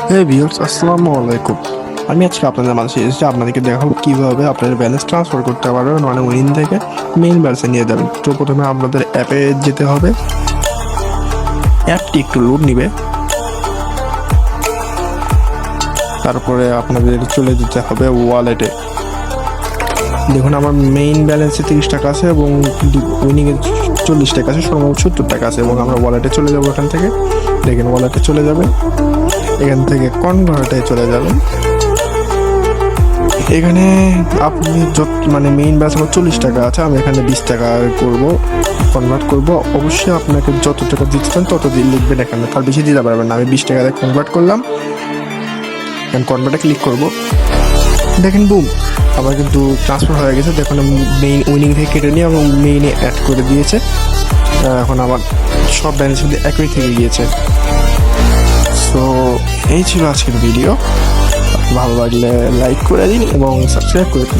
হ্যাঁ ভিউয়ার্স, আসসালামু আলাইকুম। আমি আজকে আপনাদের মাঝে এসেছি আপনাদেরকে দেখাবো কিভাবে আপনার ব্যালেন্স ট্রান্সফার করতে পারবেন, মানে উইন থেকে মেইন ব্যালেন্সে নিয়ে যাবেন। তো প্রথমে আপনাদের অ্যাপে যেতে হবে, অ্যাপটি একটু লোড নিবে, তারপরে আপনাদের চলে যেতে হবে ওয়ালেটে। দেখুন আমার মেইন ব্যালেন্সে 30 টাকা আছে এবং উইনিংয়ে 40 টাকা আছে, সর্বমোট 70 টাকা আছে এবং আমরা ওয়ালেটে চলে যাবো। এখান থেকে দেখেন ওয়ালেটে চলে যাবে, এখান থেকে কনভার্টে চলে যাবেন। এখানে আপনি যত মানে মেইন ব্যালেন্স আমার 40 টাকা আছে, আমি এখানে 20 টাকা করব, কনভার্ট করব। অবশ্যই আপনাকে যত টাকা দিতে চান তত দিন লিখবেন, এখানে তার বেশি দিতে পারবেন না। আমি 20 টাকা দিয়ে কনভার্ট করলাম, এখন কনভার্টে ক্লিক করব। দেখেন বুম, আমার কিন্তু ট্রান্সফার হয়ে গেছে। দেখুন মেইন উইনিং থেকে কেটে নিয়ে এবং মেইনে অ্যাড করে দিয়েছে। এখন আমার সব ব্যালেন্স কিন্তু একই থেকে গিয়েছে। সো এই ছিল আজকের ভিডিও। ভালো লাগলে লাইক করে দিন এবং সাবস্ক্রাইব করে দিন।